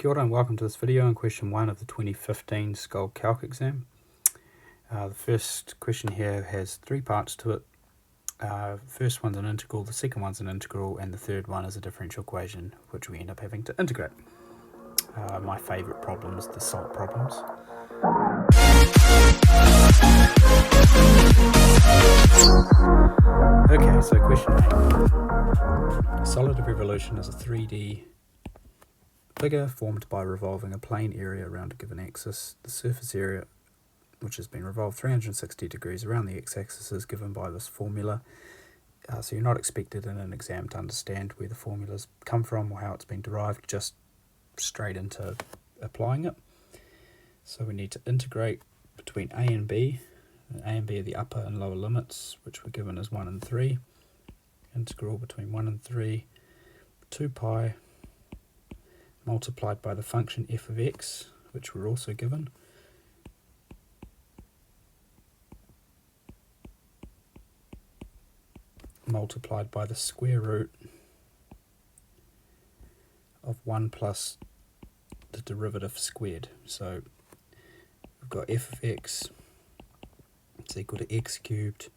Kia ora and welcome to this video on question 1 of the 2015 Scholl Calc exam. The first question here has 3 parts to it. First one's an integral, the second one's an integral, and the third one is a differential equation, which we end up having to integrate. My favourite problems, the salt problems. Okay, so question 8. A solid of revolution is a 3D figure formed by revolving a plane area around a given axis. The surface area, which has been revolved 360 degrees around the x-axis, is given by this formula. So you're not expected in an exam to understand where the formulas come from or how it's been derived, just straight into applying it. So we need to integrate between a and b. A and b are the upper and lower limits, which were given as 1 and 3. Integral between 1 and 3, 2 pi multiplied by the function f of x, which we're also given, multiplied by the square root of 1 plus the derivative squared. So we've got f of x is equal to x cubed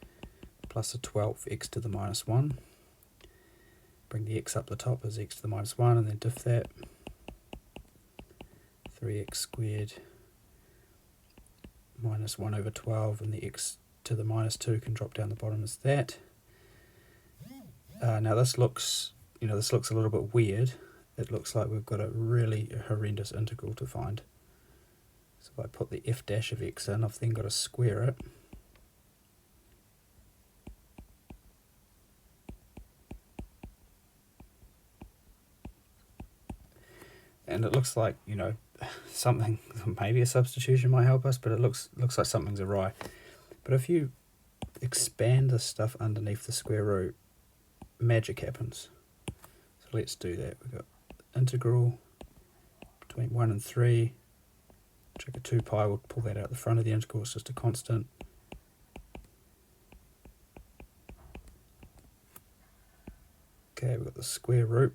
plus a 12th x to the minus 1. Bring the x up the top as x to the minus 1 and then diff that. 3x squared minus 1 over 12, and the x to the minus 2 can drop down the bottom as that. Now this looks a little bit weird. It looks like we've got a really horrendous integral to find. So if I put the f dash of x in, I've then got to square it. And it looks like, something, maybe a substitution might help us, but it looks like something's awry. But if you expand this stuff underneath the square root, magic happens. So let's do that. We've got integral between 1 and 3. Check a 2 pi, we'll pull that out the front of the integral, it's just a constant. Okay, we've got the square root.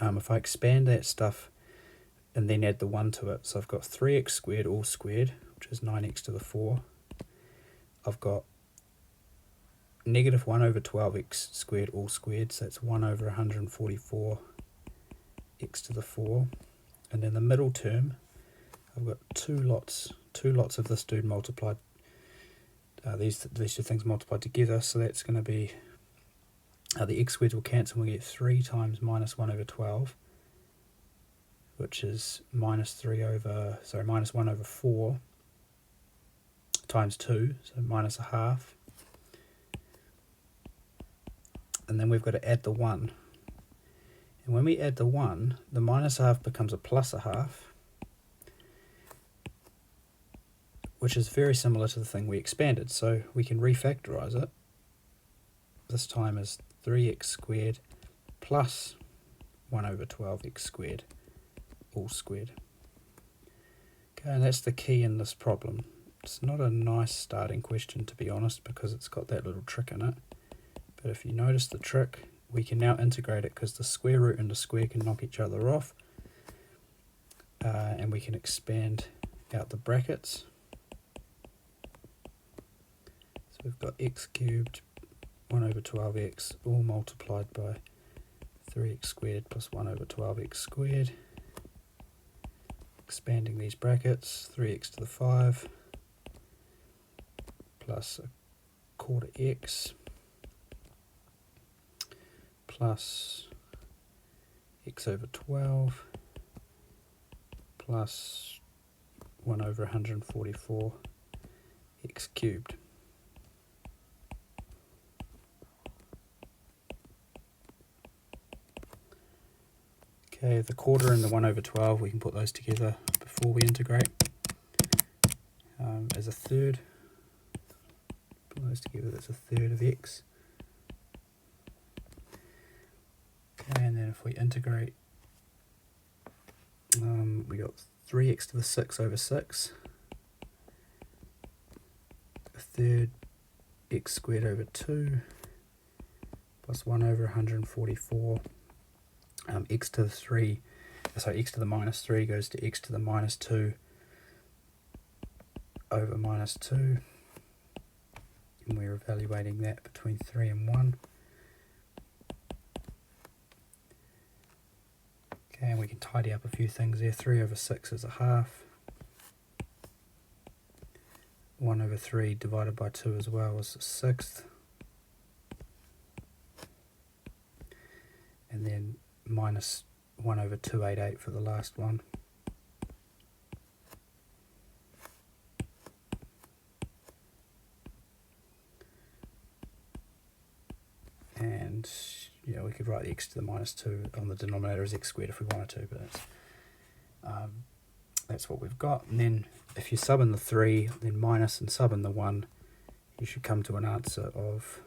If I expand that stuff and then add the 1 to it, so I've got 3x squared all squared, which is 9x to the 4. I've got negative 1 over 12x squared all squared, so that's 1 over 144 x to the 4. And then the middle term, I've got two lots of this dude multiplied, these two things multiplied together, so that's going to be, the x squared will cancel and we get 3 times minus 1 over 12, which is minus 1 over 4 times 2, so minus a half. And then we've got to add the 1. And when we add the 1, the minus a half becomes a plus a half, which is very similar to the thing we expanded. So we can refactorize it. This time as 3x squared plus 1 over 12x squared all squared. Okay, and that's the key in this problem. It's not a nice starting question, to be honest, because it's got that little trick in it. But if you notice the trick, we can now integrate it because the square root and the square can knock each other off. And we can expand out the brackets. So we've got x cubed 1 over 12x all multiplied by 3x squared plus 1 over 12x squared. Expanding these brackets, 3x to the 5 plus a quarter x plus x over 12 plus 1 over 144 x cubed. Okay, the quarter and the 1 over 12, we can put those together before we integrate as a third. Put those together, that's a third of x. Okay, and then if we integrate, we got 3x to the 6 over 6, a third x squared over 2, plus 1 over 144, x to the 3 so x to the minus 3 goes to x to the minus 2 over minus 2, and we're evaluating that between 3 and 1. Okay, and we can tidy up a few things there. 3 over 6 is a half. 1 over 3 divided by 2 as well is a sixth. And then minus 1 over 288 for the last one. And yeah, we could write x to the minus 2 on the denominator as x squared if we wanted to, but that's what we've got. And then if you sub in the 3, then minus and sub in the 1, you should come to an answer of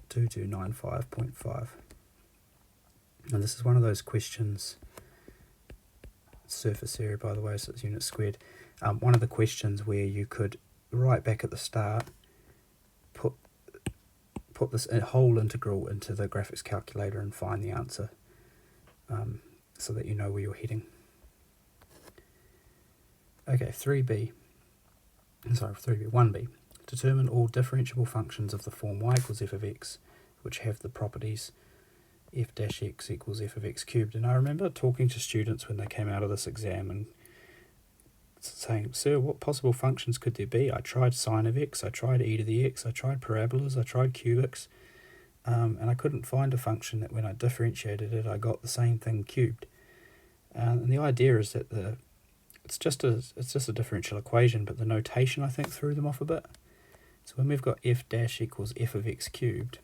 2295.5. And this is one of those questions, surface area by the way, so it's units squared, one of the questions where you could, right back at the start, put this whole integral into the graphics calculator and find the answer, so that you know where you're heading. Okay, 1b. Determine all differentiable functions of the form y equals f of x, which have the properties f dash x equals f of x cubed. And I remember talking to students when they came out of this exam and saying, sir, what possible functions could there be? I tried sine of x, I tried e to the x, I tried parabolas, I tried cubics, and I couldn't find a function that when I differentiated it, I got the same thing cubed. And the idea is that it's just a differential equation, but the notation, I think, threw them off a bit. So when we've got f dash equals f of x cubed,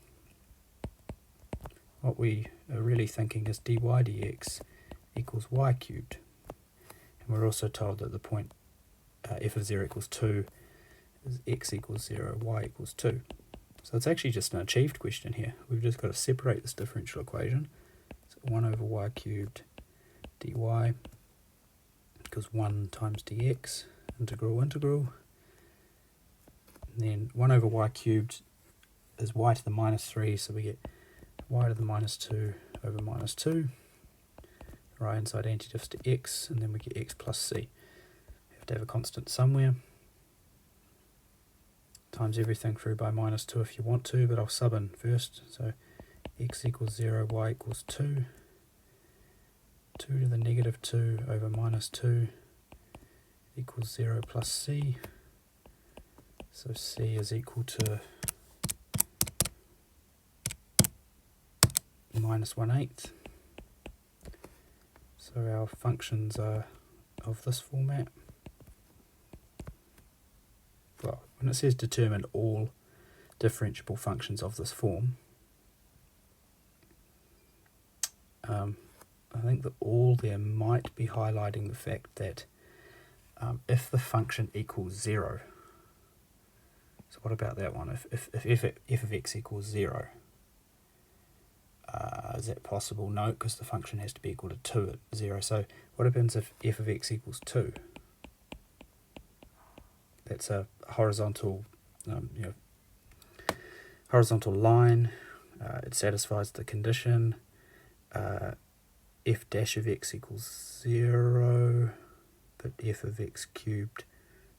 what we are really thinking is dy dx equals y cubed. And we're also told that the point f of 0 equals 2 is x equals 0, y equals 2. So it's actually just an achieved question here. We've just got to separate this differential equation. So 1 over y cubed dy equals 1 times dx, integral. And then 1 over y cubed is y to the minus 3, so we get y to the minus 2 over minus 2. Right hand side antidifs to x, and then we get x plus c. You have to have a constant somewhere. Times everything through by minus 2 if you want to, but I'll sub in first. So x equals 0, y equals 2. 2 to the negative 2 over minus 2 equals 0 plus c. So c is equal to minus 1/8. So our functions are of this format. Well, when it says determine all differentiable functions of this form, I think the all there might be highlighting the fact that if the function equals 0, so what about that one? If f of x equals 0, is that possible? No, because the function has to be equal to 2 at 0. So what happens if f of x equals 2? That's a horizontal, horizontal line. It satisfies the condition. F dash of x equals 0, but f of x cubed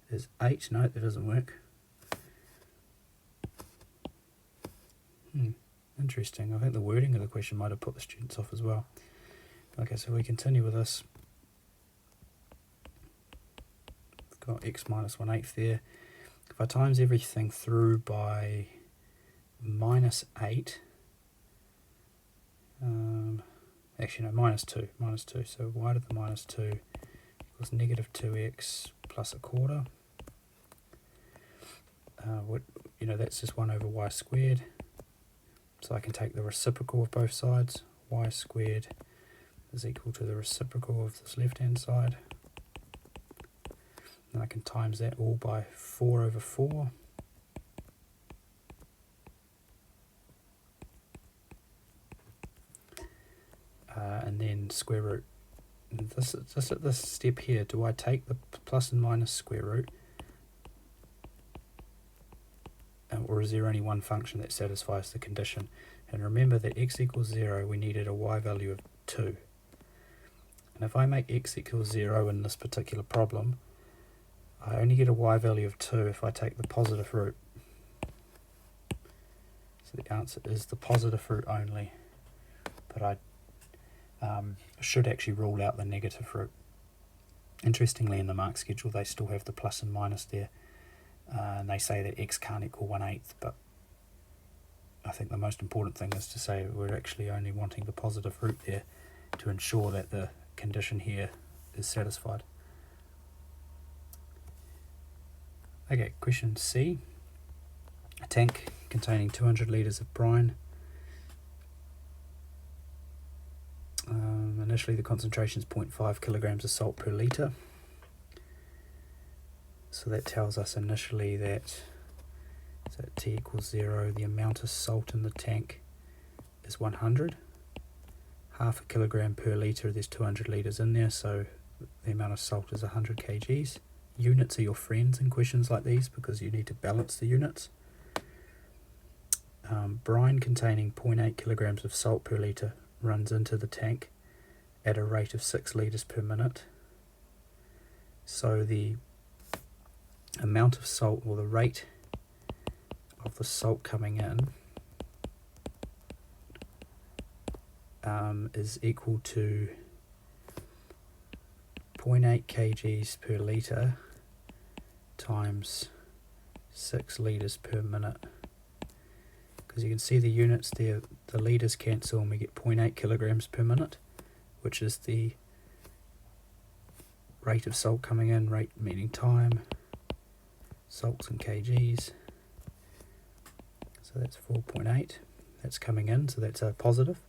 is 8. No, that doesn't work. Interesting. I think the wording of the question might have put the students off as well. Okay, so we continue with this. We've got x minus 1/8 there. If I times everything through by minus 8, actually no, minus 2, so y to the minus 2 equals negative 2x plus a quarter. That's just 1 over y squared. So I can take the reciprocal of both sides. Y squared is equal to the reciprocal of this left-hand side. And I can times that all by 4 over 4. And then square root. And just at this step here, do I take the plus and minus square root? Or is there only one function that satisfies the condition? And remember that x equals 0, we needed a y value of 2. And if I make x equals 0 in this particular problem, I only get a y value of 2 if I take the positive root. So the answer is the positive root only, but I should actually rule out the negative root. Interestingly, in the mark schedule they still have the plus and minus there, and they say that x can't equal 1/8, but I think the most important thing is to say we're actually only wanting the positive root there to ensure that the condition here is satisfied. Okay, question C. A tank containing 200 litres of brine. Initially the concentration is 0.5 kilograms of salt per litre. So that tells us initially that at t equals 0, the amount of salt in the tank is 100. Half a kilogram per litre, there's 200 litres in there, so the amount of salt is 100 kgs. Units are your friends in questions like these because you need to balance the units. Brine containing 0.8 kilograms of salt per litre runs into the tank at a rate of 6 litres per minute. So the amount of salt, or the rate of the salt coming in, is equal to 0.8 kgs per litre times 6 litres per minute. Because you can see the units there, the litres cancel and we get 0.8 kilograms per minute, which is the rate of salt coming in, rate meaning time, salts in kgs. So that's 4.8, that's coming in, so that's a positive.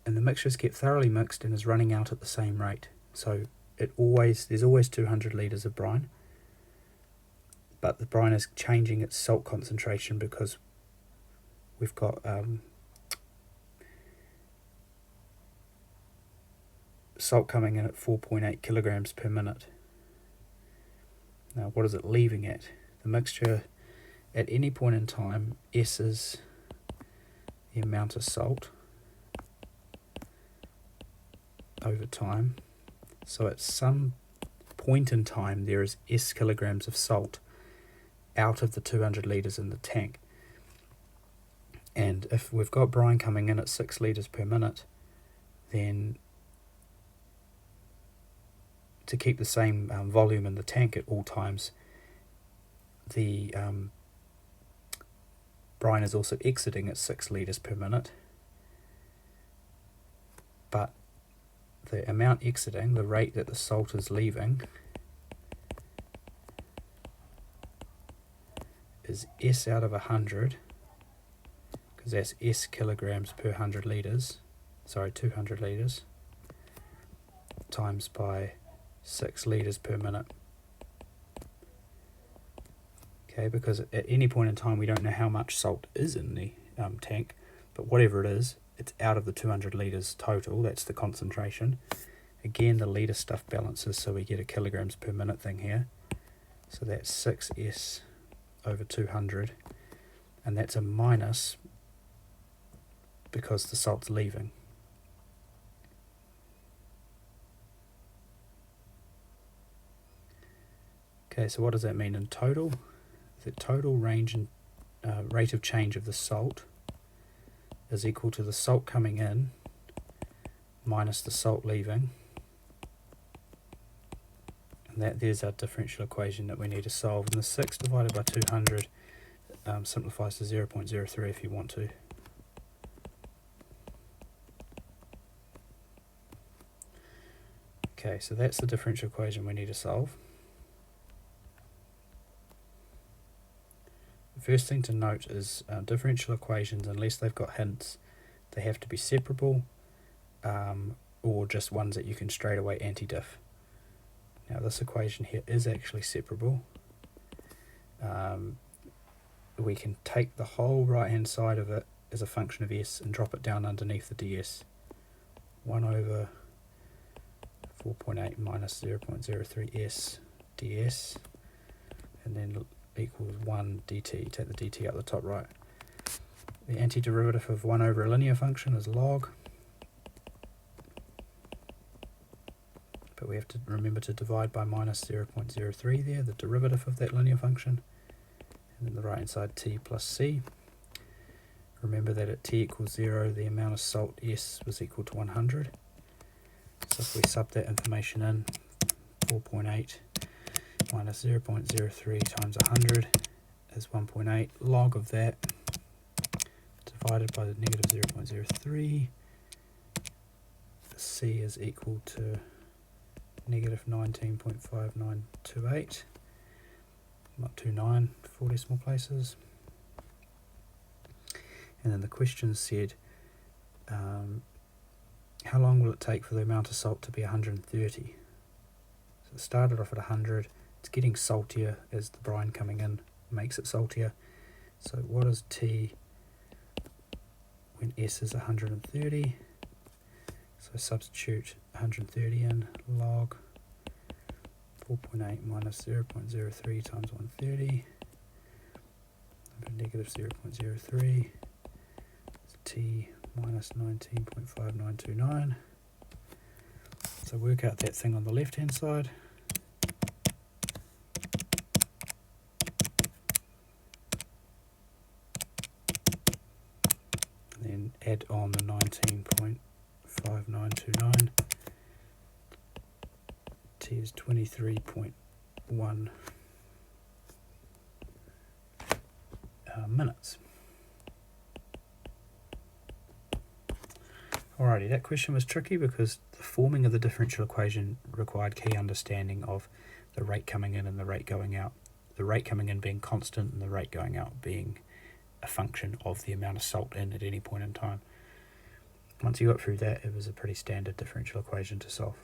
And the mixtures get thoroughly mixed and is running out at the same rate. So there's always 200 litres of brine, but the brine is changing its salt concentration because we've got salt coming in at 4.8 kilograms per minute. Now what is it leaving at? The mixture at any point in time, S is the amount of salt over time. So at some point in time there is S kilograms of salt out of the 200 litres in the tank. And if we've got brine coming in at 6 litres per minute, then to keep the same volume in the tank at all times, the brine is also exiting at 6 litres per minute, but the amount exiting, the rate that the salt is leaving, is S out of 100, because that's S kilograms per 100 litres, 200 litres, times by 6 litres per minute. Okay, because at any point in time we don't know how much salt is in the tank, but whatever it is, it's out of the 200 litres total, that's the concentration. Again, the litre stuff balances, so we get a kilograms per minute thing here. So that's 6S over 200, and that's a minus because the salt's leaving. Okay, so what does that mean in total? The total range and rate of change of the salt is equal to the salt coming in minus the salt leaving, and there's our differential equation that we need to solve. And the 6 divided by 200 simplifies to 0.03 if you want to. Okay, so that's the differential equation we need to solve. The first thing to note is differential equations, unless they've got hints, they have to be separable or just ones that you can straight away anti-diff. Now this equation here is actually separable. We can take the whole right hand side of it as a function of s and drop it down underneath the ds. 1 over 4.8 minus 0.03 s ds, and then equals 1 dt. Take the dt out the top right. The antiderivative of 1 over a linear function is log. but we have to remember to divide by minus 0.03 there, the derivative of that linear function. And then the right hand side t plus c. Remember that at t equals 0, the amount of salt S was equal to 100. So if we sub that information in, 4.8 minus 0.03 times 100 is 1.8. Log of that divided by the negative 0.03. The C is equal to negative 19.5928. Not 29, 4 decimal places. And then the question said, how long will it take for the amount of salt to be 130? So it started off at 100. It's getting saltier as the brine coming in makes it saltier. So what is T when S is 130? So substitute 130 in, log 4.8 minus 0.03 times 130, negative 0.03, T minus 19.5929. So work out that thing on the left hand side. And then add on the 19.5929. T is 23.1 minutes. Alrighty, that question was tricky because the forming of the differential equation required key understanding of the rate coming in and the rate going out. The rate coming in being constant and the rate going out being a function of the amount of salt in at any point in time. Once you got through that, it was a pretty standard differential equation to solve.